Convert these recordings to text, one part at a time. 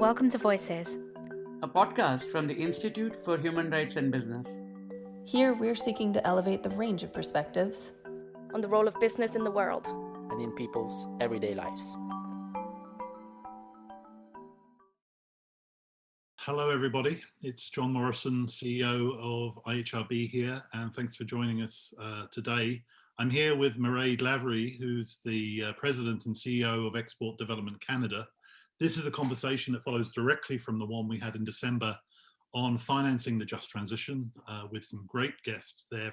Welcome to Voices, a podcast from the Institute for Human Rights and Business. Here, we're seeking to elevate the range of perspectives on the role of business in the world and in people's everyday lives. Hello, everybody. It's John Morrison, CEO of IHRB here, and thanks for joining us today. I'm here with Mairead Lavery, who's the President and CEO of Export Development Canada. This is a conversation that follows directly from the one we had in December on financing the just transition, with some great guests there,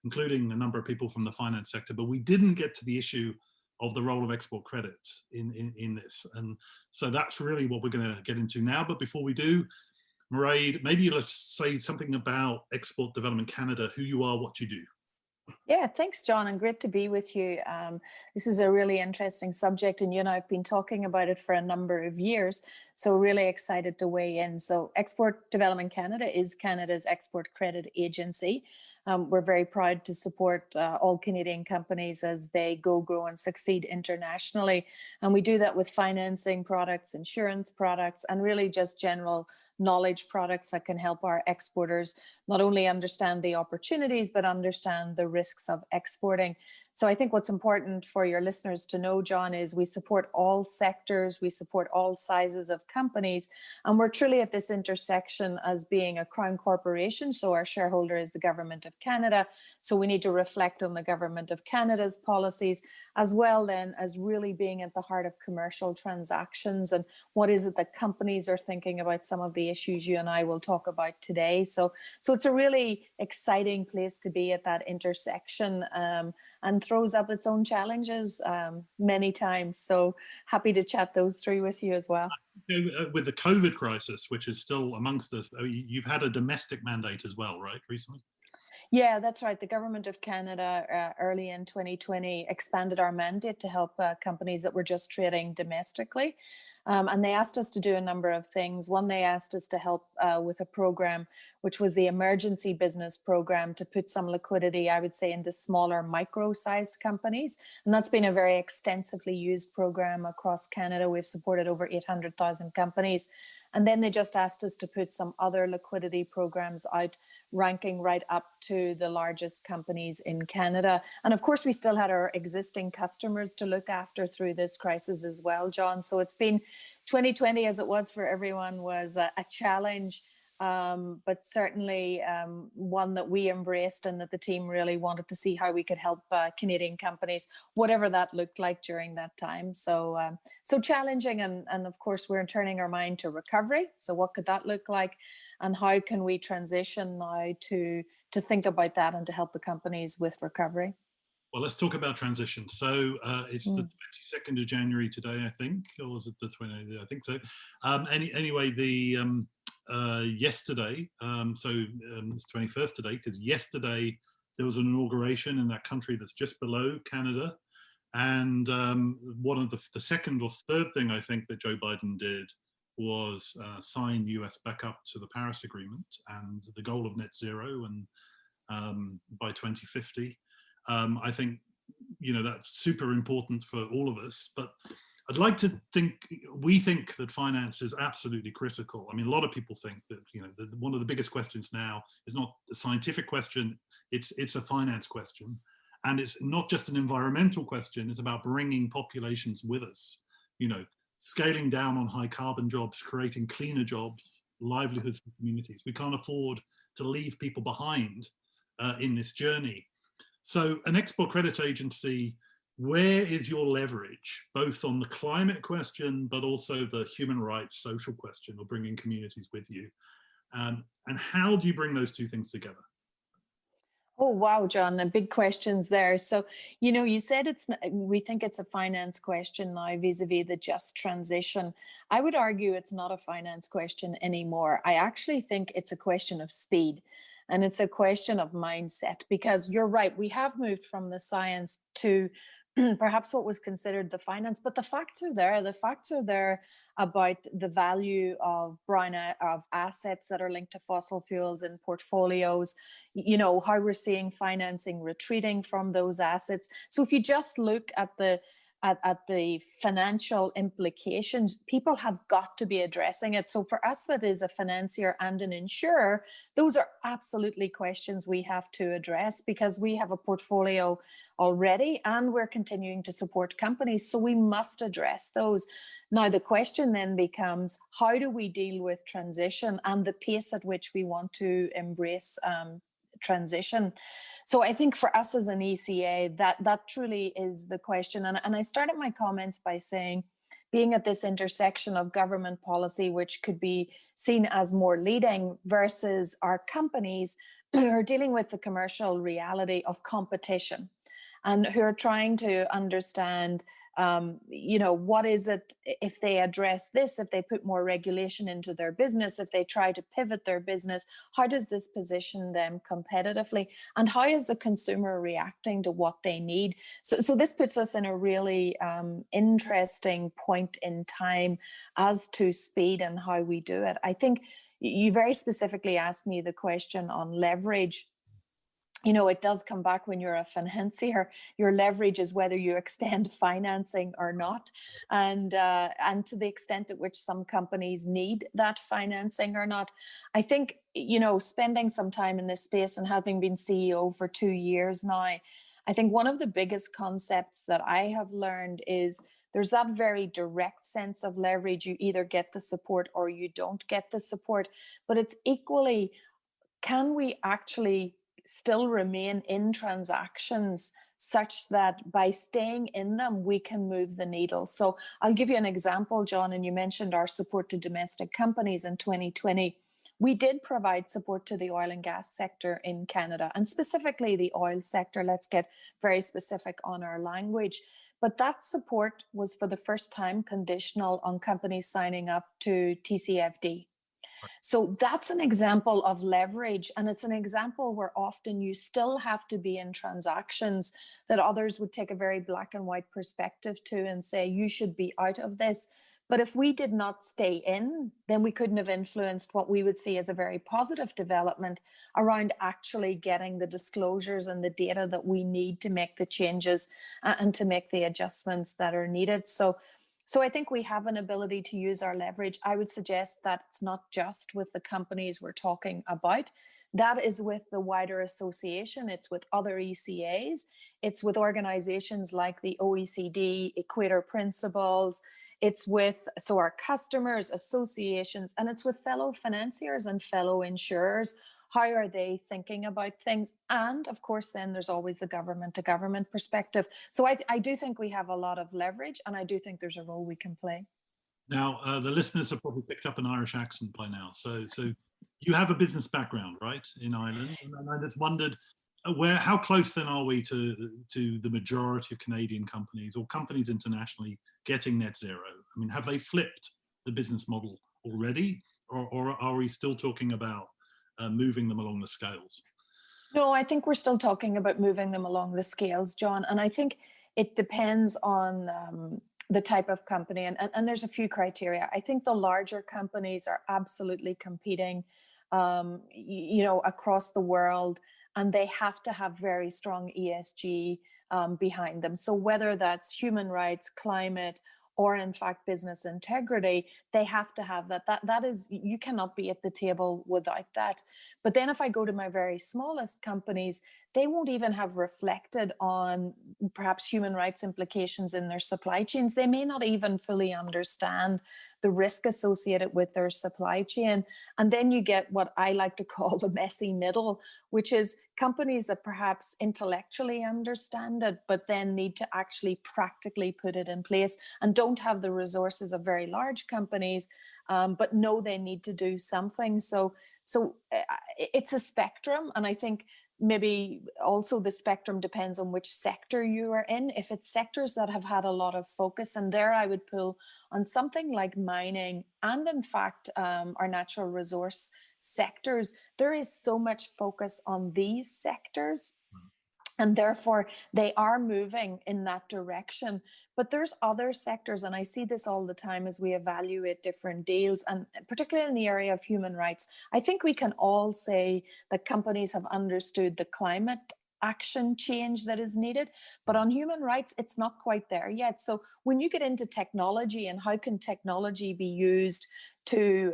including a number of people from the finance sector, but we didn't get to the issue of the role of export credit in this. And so that's really what we're going to get into now. But before we do, Mairead, maybe let's say something about Export Development Canada, who you are, what you do. Yeah, thanks, John, and great to be with you. This is a really interesting subject, and you and I have been talking about it for a number of years, so really excited to weigh in. So Export Development Canada is Canada's export credit agency. We're very proud to support all Canadian companies as they grow and succeed internationally. And we do that with financing products, insurance products, and really just general knowledge products that can help our exporters not only understand the opportunities, but understand the risks of exporting. So I think what's important for your listeners to know, John, is we support all sectors, we support all sizes of companies, and we're truly at this intersection as being a Crown corporation. So our shareholder is the Government of Canada. So we need to reflect on the Government of Canada's policies, as well then as really being at the heart of commercial transactions and what is it that companies are thinking about some of the issues you and I will talk about today. So it's a really exciting place to be at that intersection, and throws up its own challenges many times. So happy to chat those through with you as well. With the COVID crisis, which is still amongst us, you've had a domestic mandate as well, right, recently? Yeah, that's right. The Government of Canada early in 2020 expanded our mandate to help companies that were just trading domestically. And they asked us to do a number of things. One, they asked us to help with a program, which was the Emergency Business Program, to put some liquidity, I would say, into smaller micro-sized companies. And that's been a very extensively used program across Canada. We've supported over 800,000 companies. And then they just asked us to put some other liquidity programs out, ranking right up to the largest companies in Canada. And of course, we still had our existing customers to look after through this crisis as well, John. So it's been 2020, as it was for everyone, was a challenge, but certainly one that we embraced and that the team really wanted to see how we could help Canadian companies, whatever that looked like during that time. So challenging, and of course we're turning our mind to recovery. So what could that look like, and how can we transition now to think about that and to help the companies with recovery? Well, let's talk about transition. So it's the 22nd of January today, I think, or was it the 20th? I think so. Anyway, yesterday, it's 21st today, because yesterday there was an inauguration in that country that's just below Canada. And one of the second or third thing I think that Joe Biden did was sign US back up to the Paris Agreement and the goal of net zero and by 2050. I think, that's super important for all of us, but I'd like to we think that finance is absolutely critical. I mean, a lot of people think that, one of the biggest questions now is not a scientific question, it's a finance question. And it's not just an environmental question, it's about bringing populations with us, scaling down on high carbon jobs, creating cleaner jobs, livelihoods for communities. We can't afford to leave people behind in this journey. So an export credit agency, where is your leverage, both on the climate question, but also the human rights, social question, or bringing communities with you? And how do you bring those two things together? Oh, wow, John, the big questions there. So, you said we think it's a finance question now vis-a-vis the just transition. I would argue it's not a finance question anymore. I actually think it's a question of speed. And it's a question of mindset, because you're right, we have moved from the science to perhaps what was considered the finance, but the facts are there. The facts are there about the value of assets that are linked to fossil fuels in portfolios, how we're seeing financing retreating from those assets. So if you just look at the at the financial implications, people have got to be addressing it. So for us, that is a financier and an insurer, those are absolutely questions we have to address, because we have a portfolio already and we're continuing to support companies. So we must address those. Now, the question then becomes, how do we deal with transition and the pace at which we want to embrace transition? So I think for us as an ECA, that truly is the question. And I started my comments by saying, being at this intersection of government policy, which could be seen as more leading, versus our companies who are dealing with the commercial reality of competition and who are trying to understand, what is it if they address this, if they put more regulation into their business, if they try to pivot their business, how does this position them competitively? And how is the consumer reacting to what they need? So this puts us in a really interesting point in time as to speed and how we do it. I think you very specifically asked me the question on leverage. It does come back when you're a financier. Your leverage is whether you extend financing or not, and to the extent at which some companies need that financing or not. I think, spending some time in this space and having been CEO for 2 years now, I think one of the biggest concepts that I have learned is there's that very direct sense of leverage. You either get the support or you don't get the support. But it's equally, can we actually still remain in transactions such that by staying in them, we can move the needle? So I'll give you an example, John, and you mentioned our support to domestic companies in 2020. We did provide support to the oil and gas sector in Canada, and specifically the oil sector. Let's get very specific on our language. But that support was for the first time conditional on companies signing up to TCFD. So that's an example of leverage. And it's an example where often you still have to be in transactions that others would take a very black and white perspective to and say, you should be out of this. But if we did not stay in, then we couldn't have influenced what we would see as a very positive development around actually getting the disclosures and the data that we need to make the changes and to make the adjustments that are needed. So I think we have an ability to use our leverage. I would suggest that it's not just with the companies we're talking about. That is with the wider association. It's with other ECAs. It's with organizations like the OECD, Equator Principles. It's with our customers, associations, and it's with fellow financiers and fellow insurers. How are they thinking about things? And of course, then there's always the government to government perspective. So I do think we have a lot of leverage, and I do think there's a role we can play. Now, the listeners have probably picked up an Irish accent by now. So you have a business background, right, in Ireland? And I just wondered, how close then are we to the majority of Canadian companies or companies internationally getting net zero? I mean, have they flipped the business model already, or are we still talking about moving them along the scales? No, I think we're still talking about moving them along the scales, John. And I think it depends on the type of company. And there's a few criteria. I think the larger companies are absolutely competing, across the world, and they have to have very strong ESG behind them. So whether that's human rights, climate, or in fact business integrity, they have to have that. That is, you cannot be at the table without that. But then if I go to my very smallest companies, they won't even have reflected on perhaps human rights implications in their supply chains. They may not even fully understand the risk associated with their supply chain. And then you get what I like to call the messy middle, which is companies that perhaps intellectually understand it, but then need to actually practically put it in place and don't have the resources of very large companies, but know they need to do something. So it's a spectrum. And I think maybe also the spectrum depends on which sector you are in. If it's sectors that have had a lot of focus, and there I would pull on something like mining and in fact our natural resource sectors, there is so much focus on these sectors. And therefore, they are moving in that direction. But there's other sectors, and I see this all the time as we evaluate different deals, and particularly in the area of human rights. I think we can all say that companies have understood the climate action change that is needed. But on human rights, it's not quite there yet. So when you get into technology and how can technology be used to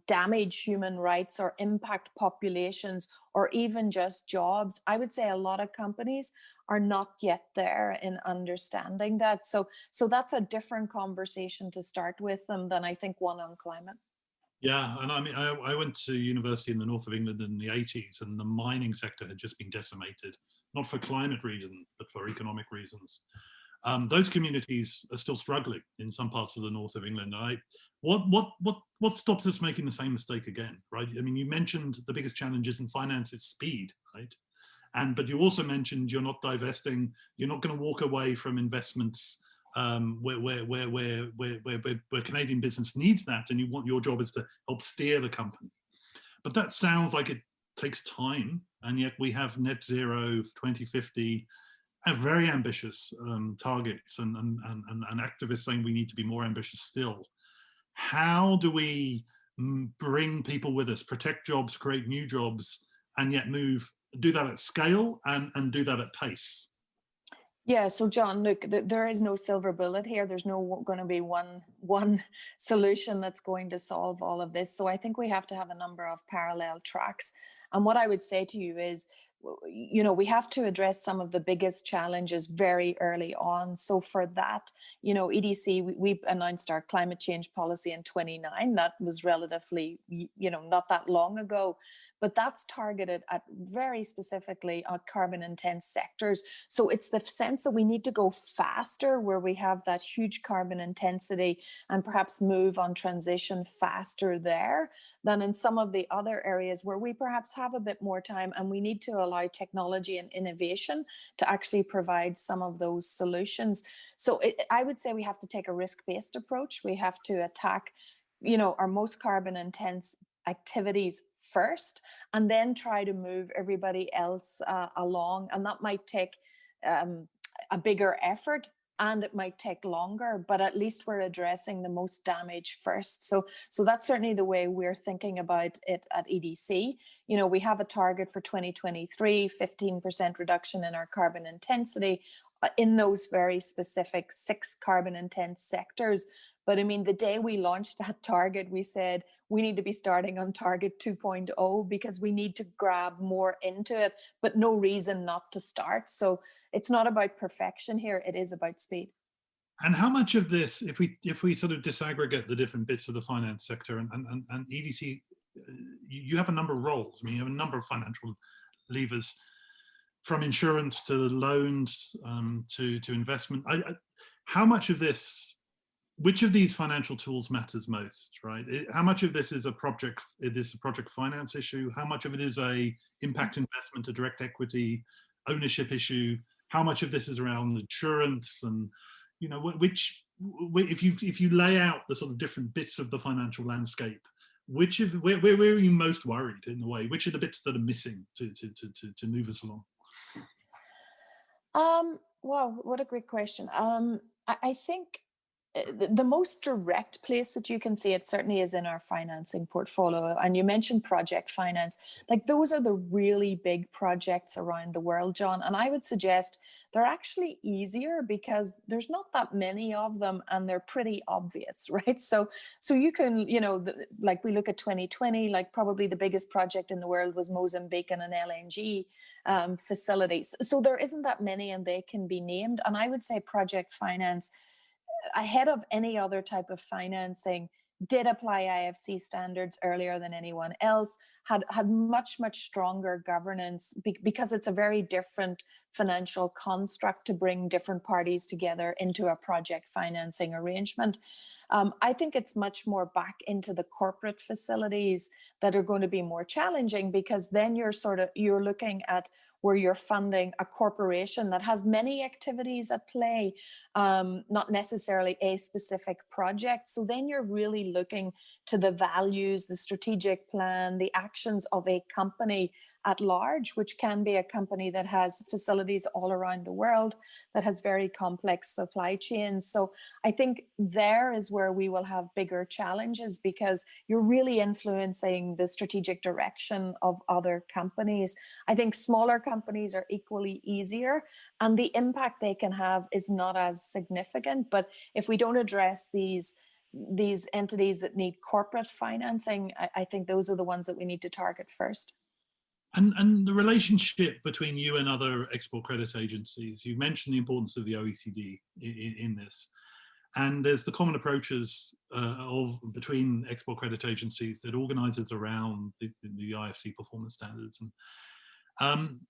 damage human rights or impact populations or even just jobs, I would say a lot of companies are not yet there in understanding that. So that's a different conversation to start with them than I think one on climate. Yeah, and I mean, I went to university in the north of England in the 80s, and the mining sector had just been decimated, not for climate reasons, but for economic reasons. Those communities are still struggling in some parts of the north of England. What stops us making the same mistake again, right? I mean, you mentioned the biggest challenges in finance is speed, right? But you also mentioned you're not divesting, you're not going to walk away from investments where Canadian business needs that, and your job is to help steer the company. But that sounds like it takes time, and yet we have net zero 2050, and very ambitious targets, and activists saying we need to be more ambitious still. How do we bring people with us, protect jobs, create new jobs, and yet do that at scale and do that at pace? Yeah, so John, look, there is no silver bullet here. There's no going to be one solution that's going to solve all of this. So I think we have to have a number of parallel tracks. And what I would say to you is, we have to address some of the biggest challenges very early on. So for that, EDC, we announced our climate change policy in 2019. That was relatively, not that long ago. But that's targeted at very specifically carbon intense sectors. So it's the sense that we need to go faster where we have that huge carbon intensity and perhaps move on transition faster there than in some of the other areas where we perhaps have a bit more time, and we need to allow technology and innovation to actually provide some of those solutions. So I would say we have to take a risk-based approach. We have to attack, our most carbon intense activities first, and then try to move everybody else along. And that might take a bigger effort, and it might take longer, but at least we're addressing the most damage first. So that's certainly the way we're thinking about it at EDC. We have a target for 2023, 15% reduction in our carbon intensity in those very specific 6 carbon intense sectors. But I mean, the day we launched that target, we said we need to be starting on target 2.0 because we need to grab more into it, but no reason not to start. So it's not about perfection here, it is about speed. And how much of this, if we sort of disaggregate the different bits of the finance sector and EDC, you have a number of roles. I mean, you have a number of financial levers, from insurance to loans to investment. How much of this, which of these financial tools matters most, right? How much of this is a project finance issue? How much of it is a impact investment, a direct equity ownership issue? How much of this is around insurance? And if you lay out the sort of different bits of the financial landscape, where are you most worried in a way? Which are the bits that are missing to move us along? Wow, what a great question. I think the most direct place that you can see it certainly is in our financing portfolio. And you mentioned project finance. Like, those are the really big projects around the world, John. And I would suggest they're actually easier because there's not that many of them and they're pretty obvious, right? So you can, like we look at 2020, like probably the biggest project in the world was Mozambique and an LNG facilities. So there isn't that many and they can be named. And I would say project finance, ahead of any other type of financing, did apply IFC standards earlier than anyone else, had much stronger governance because it's a very different financial construct to bring different parties together into a project financing arrangement. I think it's much more back into the corporate facilities that are going to be more challenging, because then you're looking at where you're funding a corporation that has many activities at play, not necessarily a specific project. So then you're really looking to the values, the strategic plan, the actions of a company at large, which can be a company that has facilities all around the world, that has very complex supply chains. So I think there is where we will have bigger challenges, because you're really influencing the strategic direction of other companies. I think smaller companies are equally easier, and the impact they can have is not as significant. But if we don't address these entities that need corporate financing, I think those are the ones that we need to target first. And the relationship between you and other export credit agencies, you mentioned the importance of the OECD in this. And there's the common approaches between export credit agencies that organizes around the IFC performance standards. And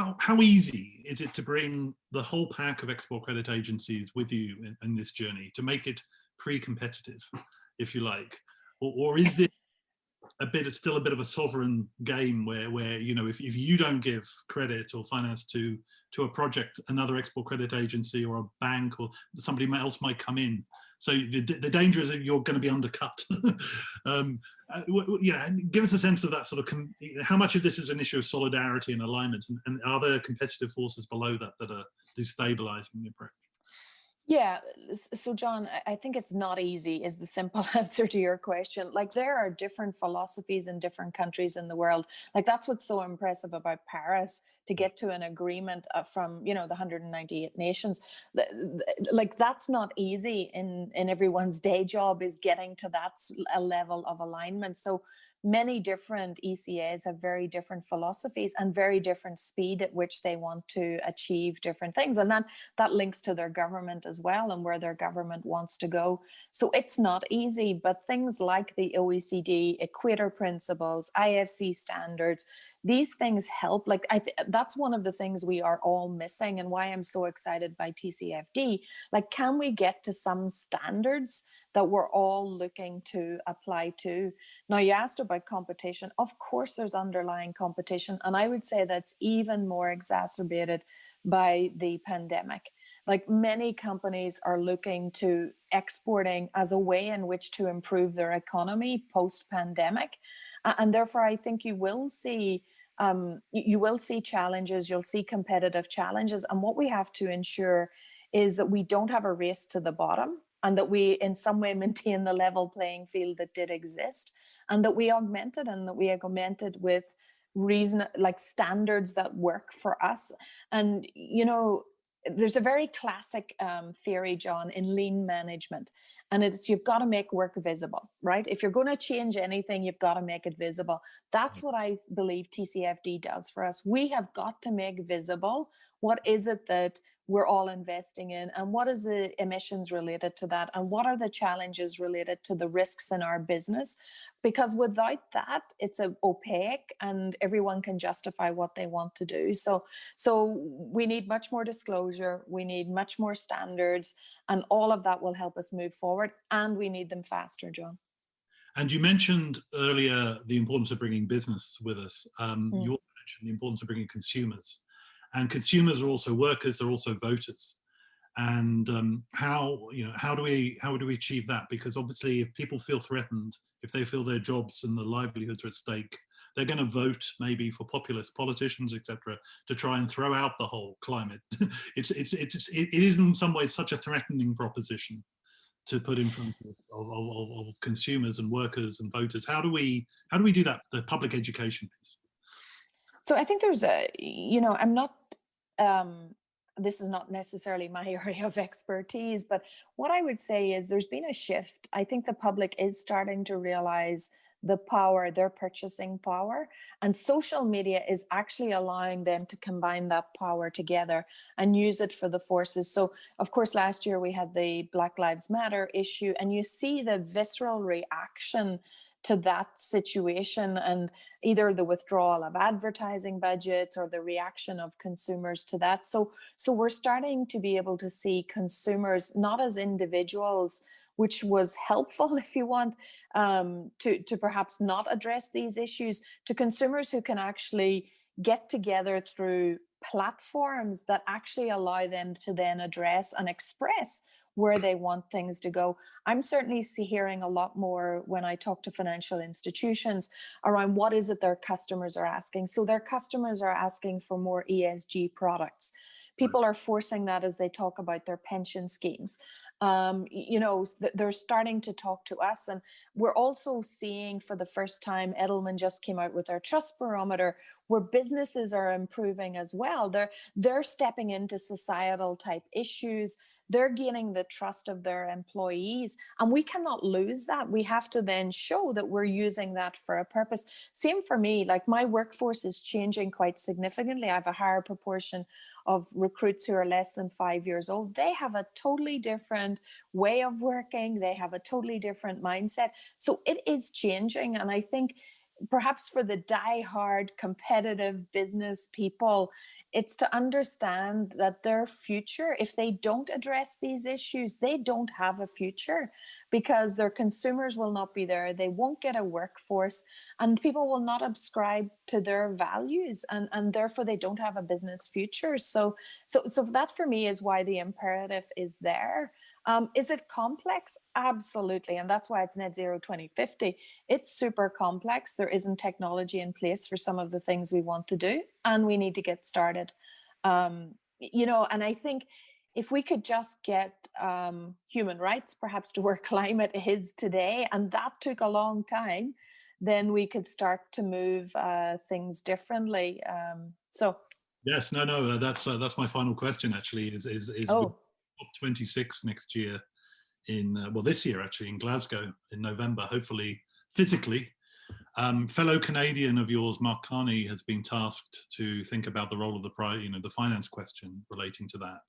how easy is it to bring the whole pack of export credit agencies with you in this journey to make it pre-competitive, if you like? Or is this still a bit of a sovereign game where if you don't give credit or finance to a project, another export credit agency or a bank or somebody else might come in? So the danger is that you're going to be undercut. Give us a sense of that sort of how much of this is an issue of solidarity and alignment, and are there competitive forces below that are destabilizing the approach? Yeah, so John, I think it's not easy is the simple answer to your question. Like, there are different philosophies in different countries in the world. Like, that's what's so impressive about Paris, to get to an agreement from, the 198 nations. Like, that's not easy in everyone's day job, is getting to that a level of alignment. So many different ECAs have very different philosophies and very different speed at which they want to achieve different things. And then that links to their government as well, and where their government wants to go. So it's not easy, but things like the OECD, Equator Principles, IFC standards, these things help. Like, that's one of the things we are all missing, and why I'm so excited by TCFD. Like, can we get to some standards that we're all looking to apply to? Now, you asked about competition. Of course, there's underlying competition, and I would say that's even more exacerbated by the pandemic. Like, many companies are looking to exporting as a way in which to improve their economy post-pandemic. And therefore, I think you will see challenges, you'll see competitive challenges. And what we have to ensure is that we don't have a race to the bottom, and that we in some way maintain the level playing field that did exist, and that we augment it with standards that work for us. And there's a very classic theory, John, in lean management, and it's you've got to make work visible, right? If you're going to change anything, you've got to make it visible. That's what I believe TCFD does for us. We have got to make visible what is it that we're all investing in, and what is the emissions related to that, and what are the challenges related to the risks in our business. Because without that, it's opaque and everyone can justify what they want to do. So we need much more disclosure, we need much more standards, and all of that will help us move forward, and we need them faster, John. And you mentioned earlier the importance of bringing business with us. You also mentioned the importance of bringing consumers. And consumers are also workers, they're also voters. And how do we achieve that? Because obviously, if people feel threatened, if they feel their jobs and their livelihoods are at stake, they're going to vote maybe for populist politicians, etc., to try and throw out the whole climate. It is in some ways such a threatening proposition to put in front of consumers and workers and voters. How do we do that? The public education piece. So I think there's this is not necessarily my area of expertise, but what I would say is there's been a shift. I think the public is starting to realize the power, their purchasing power, and social media is actually allowing them to combine that power together and use it for the forces. So of course, last year we had the Black Lives Matter issue, and you see the visceral reaction to that situation, and either the withdrawal of advertising budgets or the reaction of consumers to that. So we're starting to be able to see consumers not as individuals, which was helpful, if you want, to perhaps not address these issues, to consumers who can actually get together through platforms that actually allow them to then address and express where they want things to go. I'm certainly hearing a lot more when I talk to financial institutions around what is it their customers are asking. So their customers are asking for more ESG products. People are forcing that as they talk about their pension schemes. They're starting to talk to us, and we're also seeing for the first time, Edelman just came out with their trust barometer, where businesses are improving as well. They're stepping into societal type issues. They're gaining the trust of their employees, and we cannot lose that. We have to then show that we're using that for a purpose. Same for me, like my workforce is changing quite significantly. I have a higher proportion of recruits who are less than 5 years old. They have a totally different way of working. They have a totally different mindset. So it is changing. And I think perhaps for the die-hard competitive business people, it's to understand that their future, if they don't address these issues, they don't have a future, because their consumers will not be there. They won't get a workforce, and people will not subscribe to their values, and therefore they don't have a business future. So that for me is why the imperative is there. Is it complex? Absolutely. And that's why it's net zero 2050. It's super complex. There isn't technology in place for some of the things we want to do, and we need to get started. And I think if we could just get human rights perhaps to where climate is today, and that took a long time, then we could start to move things differently. Yes, no, that's my final question actually, is COP26 next year this year actually in Glasgow in November, hopefully physically. Fellow Canadian of yours, Mark Carney, has been tasked to think about the role of the finance question relating to that.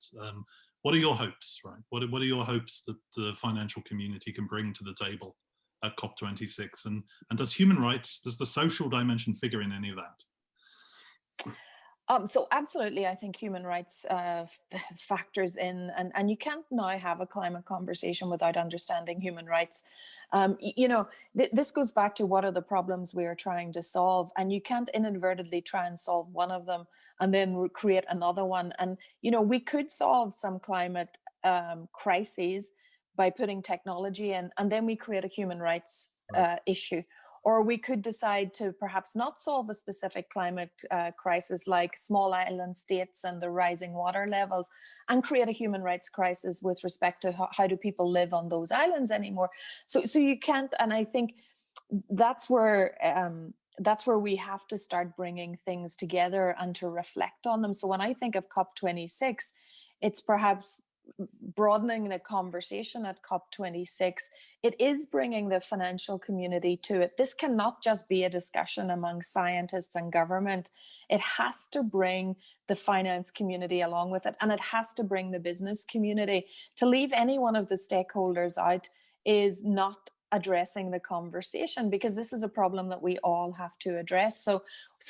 What are your hopes, right? What are your hopes that the financial community can bring to the table at COP26? And does the social dimension figure in any of that? So absolutely, I think human rights factors in, and you can't now have a climate conversation without understanding human rights. This goes back to what are the problems we are trying to solve, and you can't inadvertently try and solve one of them and then create another one. And we could solve some climate crises by putting technology in, and then we create a human rights issue. Or we could decide to perhaps not solve a specific climate crisis like small island states and the rising water levels, and create a human rights crisis with respect to how do people live on those islands anymore. So you can't, and I think that's where we have to start bringing things together and to reflect on them. So when I think of COP26, it's perhaps broadening the conversation at COP26. It is bringing the financial community to it. This cannot just be a discussion among scientists and government. It has to bring the finance community along with it, and it has to bring the business community. To leave any one of the stakeholders out is not addressing the conversation, because this is a problem that we all have to address. So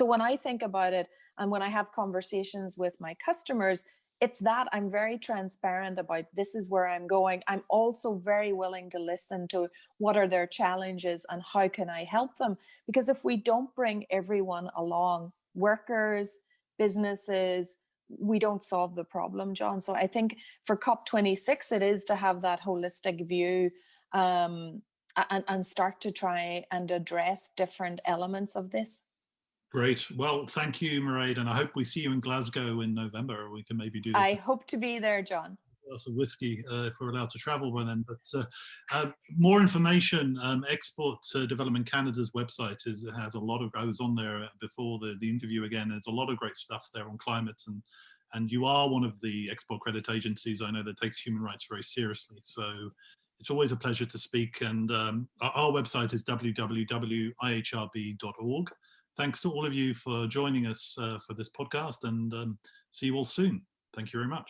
when I think about it, and when I have conversations with my customers, it's that I'm very transparent about this is where I'm going. I'm also very willing to listen to what are their challenges and how can I help them? Because if we don't bring everyone along, workers, businesses, we don't solve the problem, John. So I think for COP26, it is to have that holistic view and start to try and address different elements of this. Great. Well, thank you, Mairead, and I hope we see you in Glasgow in November, or we can maybe do this. I hope to be there, John. Glass of whiskey if we're allowed to travel by then. But more information, Export Development Canada's website has a lot of goes on there before the interview again. There's a lot of great stuff there on climate, and you are one of the export credit agencies I know that takes human rights very seriously. So it's always a pleasure to speak. And our website is www.ihrb.org. Thanks to all of you for joining us for this podcast, and see you all soon. Thank you very much.